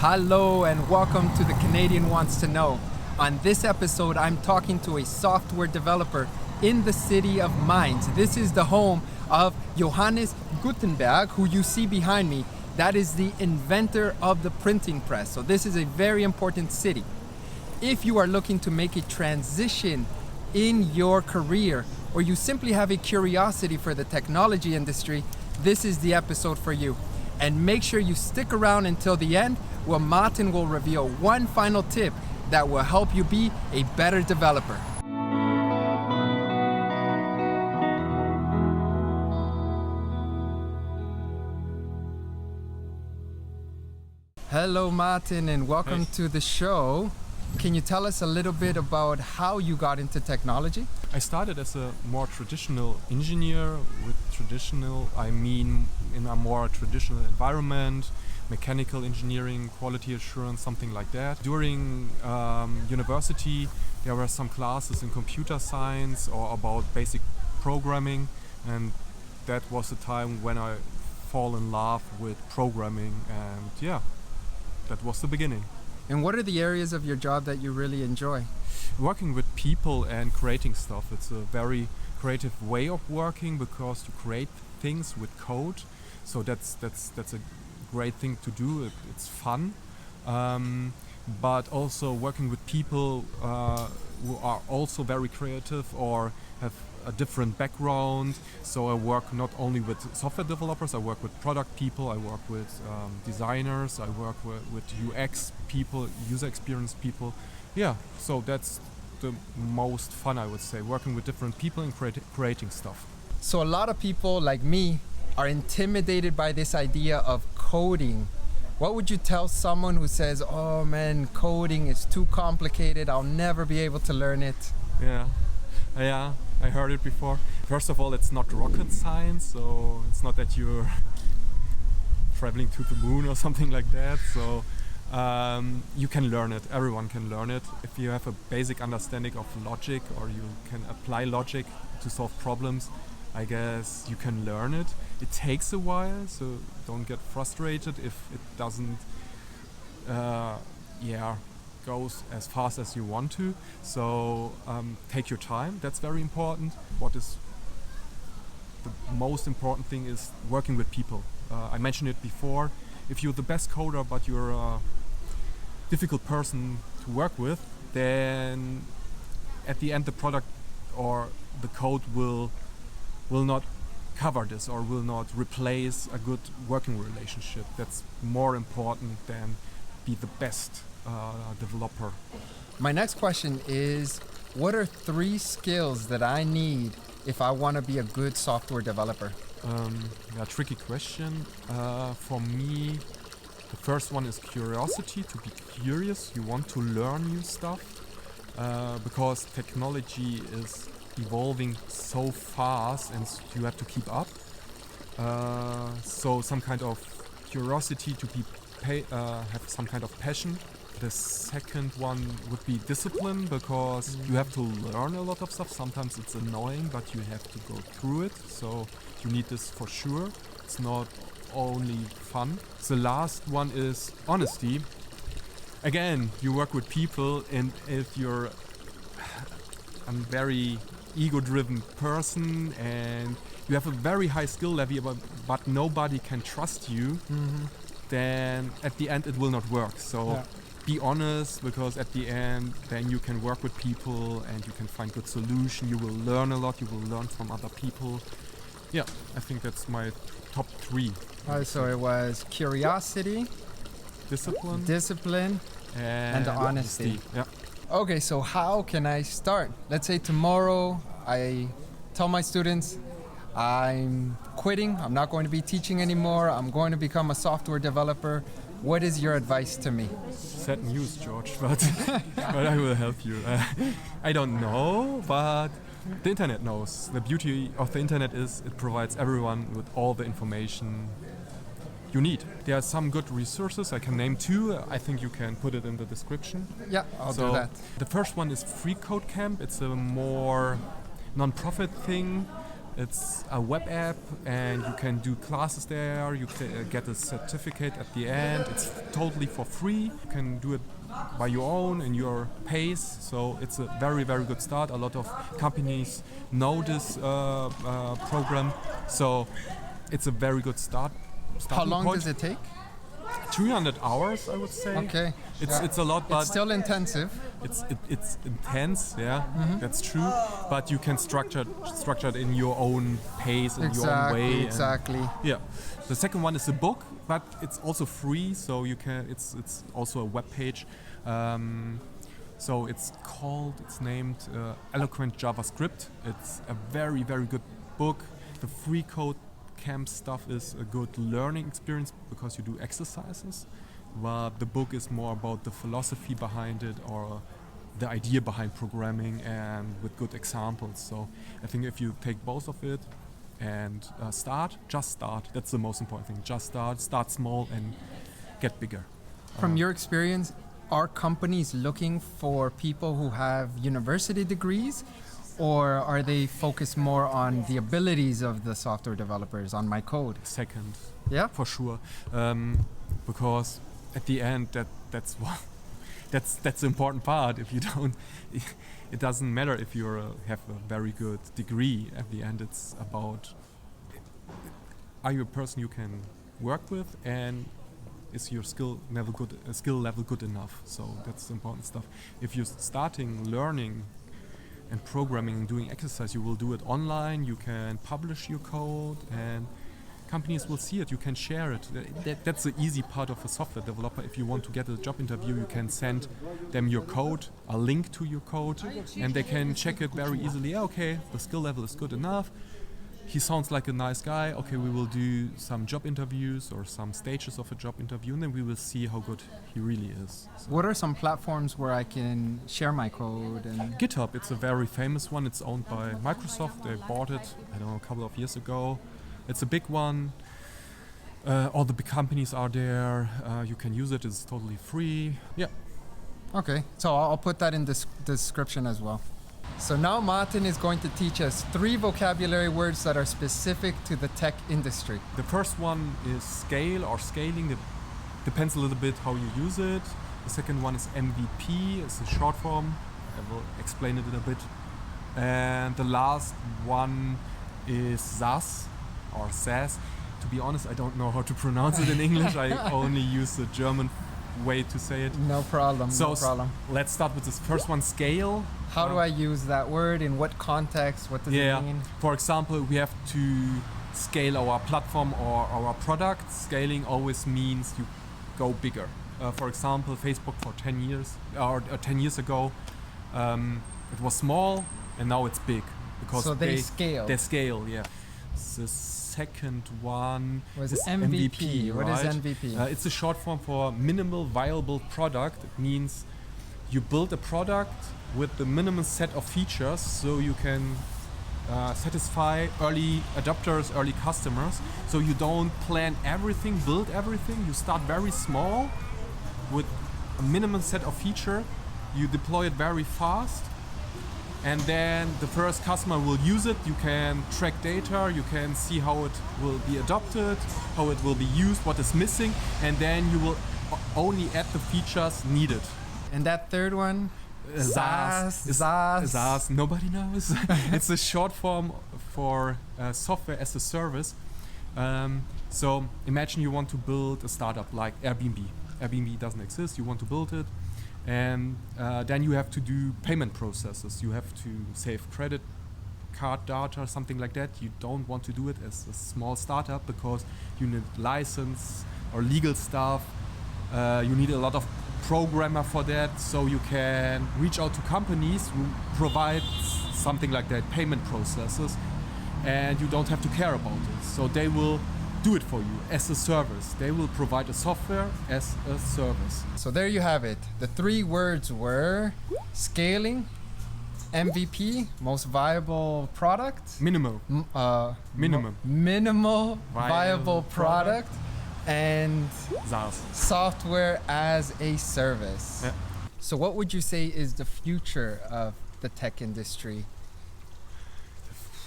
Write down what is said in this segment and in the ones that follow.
Hello and welcome to The Canadian Wants to Know. On this episode, I'm talking to a software developer in the city of Mainz. This is the home of Johannes Gutenberg, who you see behind me. That is the inventor of the printing press. So this is a very important city. If you are looking to make a transition in your career, or you simply have a curiosity for the technology industry, this is the episode for you. And make sure you stick around until the end, where Martin will reveal one final tip that will help you be a better developer. Hello Martin, and welcome to the show. Can you tell us a little bit about how you got into technology? I started as a more traditional engineer. With traditional, I mean in a more traditional environment, mechanical engineering, quality assurance, something like that. During university, there were some classes in computer science or about basic programming, and that was the time when I fall in love with programming, and yeah, that was the beginning. And what are the areas of your job that you really enjoy? Working with people and creating stuff. It's a very creative way of working because you create things with code. So that's a great thing to do. It's fun. But also working with people who are also very creative or have a different background. So I work not only with software developers, I work with product people, I work with designers, I work with UX people, user experience people. Yeah, so that's the most fun, I would say, working with different people and creating stuff. So a lot of people like me are intimidated by this idea of coding. What would you tell someone who says, oh man, coding is too complicated, I'll never be able to learn it? Yeah, I heard it before. First of all, it's not rocket science, so it's not that you're traveling to the moon or something like that. So you can learn it, everyone can learn it. If you have a basic understanding of logic, or you can apply logic to solve problems, I guess you can learn it. It takes a while, so don't get frustrated if it doesn't goes as fast as you want to. So take your time, that's very important. What is the most important thing is working with people. I mentioned it before. If you're the best coder but you're a difficult person to work with, then at the end the product or the code will not cover this or will not replace a good working relationship. That's more important than be the best developer. My next question is, what are 3 skills that I need if I want to be a good software developer? Tricky question. For me, the first one is curiosity, to be curious. You want to learn new stuff because technology is evolving so fast and you have to keep up. So some kind of curiosity to be have some kind of passion. The second one would be discipline, because you have to learn a lot of stuff. Sometimes it's annoying, but you have to go through it. So you need this for sure. It's not only fun. The last one is honesty. Again, you work with people, and if you're a very ego-driven person and you have a very high skill level, but nobody can trust you, then at the end it will not work. So be honest, because at the end then you can work with people and you can find good solution. You will learn a lot, you will learn from other people. Yeah, I think that's my top 3. So it was curiosity, discipline, and honesty. Yeah. Okay, so how can I start? Let's say tomorrow I tell my students I'm quitting, I'm not going to be teaching anymore, I'm going to become a software developer. What is your advice to me? Sad news, George, but I will help you. I don't know, but the internet knows. The beauty of the internet is it provides everyone with all the information you need. There are some good resources. I can name 2. I think you can put it in the description. Yeah, I'll do that. The first one is Free Code Camp. It's a more non-profit thing. It's a web app, and you can do classes there. You can get a certificate at the end. It's totally for free. You can do it by your own in your pace. So it's a very, very good start. A lot of companies know this program. So it's a very good start. How long does it take? 300 hours, I would say. Okay. It's a lot, but it's still intensive. It's intense, yeah, that's true. But you can structure it in your own pace, in your own way. Exactly. Yeah. The second one is a book, but it's also free, so you can. It's also a web page. So it's named Eloquent JavaScript. It's a very, very good book. The free code camp stuff is a good learning experience because you do exercises, but the book is more about the philosophy behind it or the idea behind programming and with good examples. So I think if you take both of it and just start, that's the most important thing. Just start small and get bigger. From your experience, are companies looking for people who have university degrees, or are they focused more on the abilities of the software developers, on my code? Second, yeah, for sure, because at the end that's the important part. If you don't, it doesn't matter if you have a very good degree. At the end, it's about are you a person you can work with, and is your skill level good enough? So that's the important stuff. If you're starting learning and programming and doing exercise, you will do it online. You can publish your code, and companies will see it. You can share it. That's the easy part of a software developer. If you want to get a job interview, you can send them your code, a link to your code, and they can check it very easily. Yeah, okay, the skill level is good enough. He sounds like a nice guy. Okay, we will do some job interviews or some stages of a job interview, and then we will see how good he really is. So what are some platforms where I can share my code? And GitHub, it's a very famous one. It's owned by Microsoft. They bought it, I don't know, a couple of years ago. It's a big one. All the big companies are there. You can use it. It's totally free. Yeah. Okay, so I'll put that in the description as well. So now Martin is going to teach us 3 vocabulary words that are specific to the tech industry. The first one is scale or scaling. It depends a little bit how you use it. The second one is MVP. It's a short form. I will explain it in a bit. And the last one is SaaS or SaaS. To be honest, I don't know how to pronounce it in English. I only use the German way to say it. No problem. Let's start with this first one, scale. How do I use that word? In what context? What does it mean? For example, we have to scale our platform or our product. Scaling always means you go bigger. For example, Facebook for 10 years or 10 years ago, it was small and now it's big because so they scale. They scale, yeah. The second one was is MVP. Right? What is MVP? It's a short form for minimal viable product. It means you build a product with the minimum set of features so you can satisfy early adopters, early customers. So you don't plan everything, build everything. You start very small with a minimum set of feature. You deploy it very fast. And then the first customer will use it. You can track data. You can see how it will be adopted, how it will be used, what is missing. And then you will only add the features needed. And that third one? SaaS. Nobody knows. It's a short form for software as a service. So imagine you want to build a startup like Airbnb. Airbnb doesn't exist. You want to build it. And then you have to do payment processes. You have to save credit card data, something like that. You don't want to do it as a small startup because you need license or legal stuff. You need a lot of programmer for that. So you can reach out to companies who provide something like that, payment processes, and you don't have to care about it. So they will do it for you as a service. They will provide a software as a service. So there you have it. The 3 words were scaling, MVP, most viable product, minimal viable product, and SaaS, software as a service. Yeah. So what would you say is the future of the tech industry?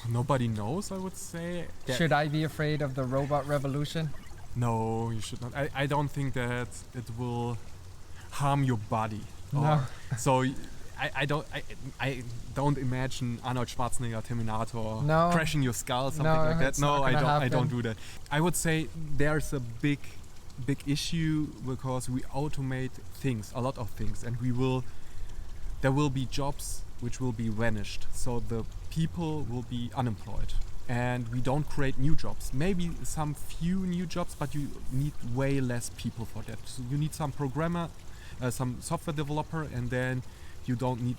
Nobody knows, I would say. Should I be afraid of the robot revolution? No, you should not. I don't think that it will harm your body. No. So I don't imagine Arnold Schwarzenegger Terminator No. crashing your skull, something No, like that. it's No, not gonna I don't happen. do that. I would say there's a big issue because we automate things, a lot of things, and there will be jobs which will be vanished. So the people will be unemployed. And we don't create new jobs. Maybe some few new jobs, but you need way less people for that. So you need some programmer, some software developer, and then you don't need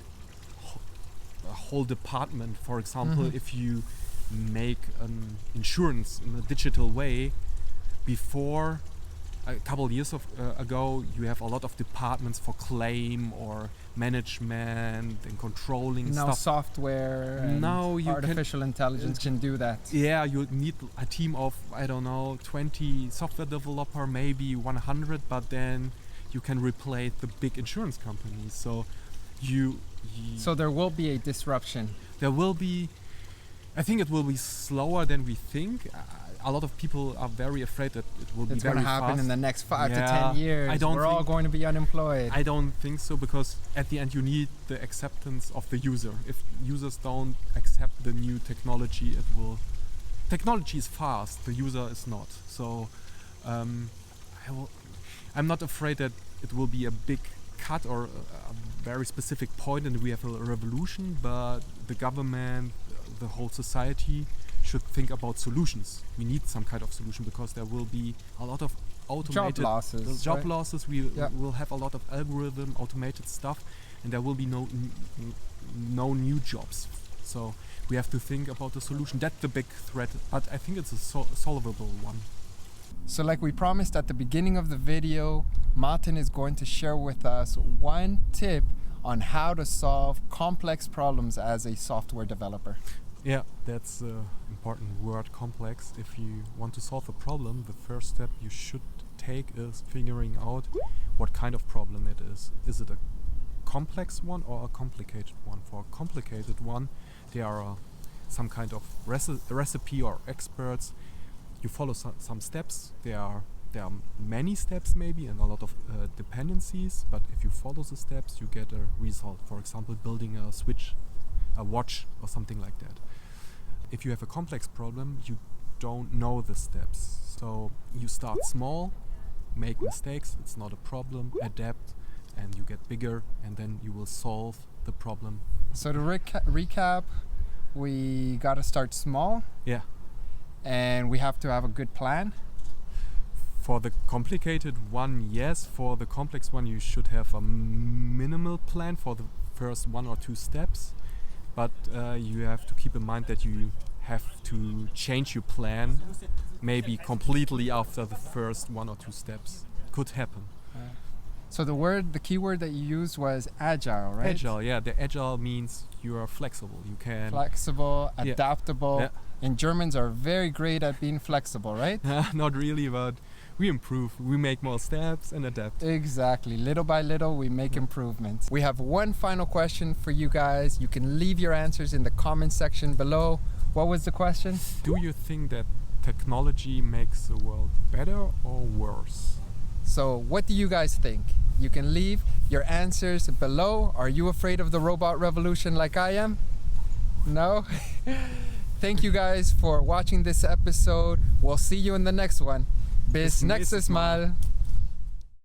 a whole department. For example, if you make an insurance in a digital way, before a couple of years ago, you have a lot of departments for claim or management and controlling Now stuff. software and Now you artificial intelligence can do that. Yeah, you need a team of, 20 software developer, maybe 100, but then you can replace the big insurance companies. So So there will be a disruption. there will be, I think it will be slower than we think. A lot of people are very afraid that it will be It's very going to happen fast. in the next 5 to Yeah, 10 years. I don't We're all think- going to be unemployed. I don't think so, because at the end you need the acceptance of the user. If users don't accept the new technology, technology is fast, the user is not. So I'm not afraid that it will be a big cut or a very specific point and we have a revolution, but the government, the whole society should think about solutions. We need some kind of solution because there will be a lot of automated Job losses. job right? losses. We will have a lot of algorithm, automated stuff, and there will be no new jobs. So we have to think about the solution. That's the big threat, but I think it's a solvable one. So like we promised at the beginning of the video, Martin is going to share with us one tip on how to solve complex problems as a software developer. Yeah, that's an important word, complex. If you want to solve a problem, the first step you should take is figuring out what kind of problem it is. Is it a complex one or a complicated one? For a complicated one, there are some kind of recipe or experts. You follow some steps. There are many steps maybe and a lot of dependencies, but if you follow the steps, you get a result. For example, building a switch, a watch or something like that. If you have a complex problem, you don't know the steps. So you start small, make mistakes, it's not a problem, adapt, and you get bigger, and then you will solve the problem. So to recap, we got to start small. Yeah. And we have to have a good plan. For the complicated one, yes. For the complex one, you should have a minimal plan for the first 1 or 2 steps. But you have to keep in mind that you have to change your plan maybe completely after the first 1 or 2 steps. Could happen. So the keyword that you used was agile, right? Agile, yeah. The agile means you are flexible. You can Flexible, adaptable. Yeah. And Germans are very great at being flexible, right? Not really, but we improve. We make more steps and adapt. Exactly. Little by little, we make improvements. We have one final question for you guys. You can leave your answers in the comment section below. What was the question? Do you think that technology makes the world better or worse? So what do you guys think? You can leave your answers below. Are you afraid of the robot revolution like I am? No? Thank you guys for watching this episode. We'll see you in the next one. Bis nächstes Mal.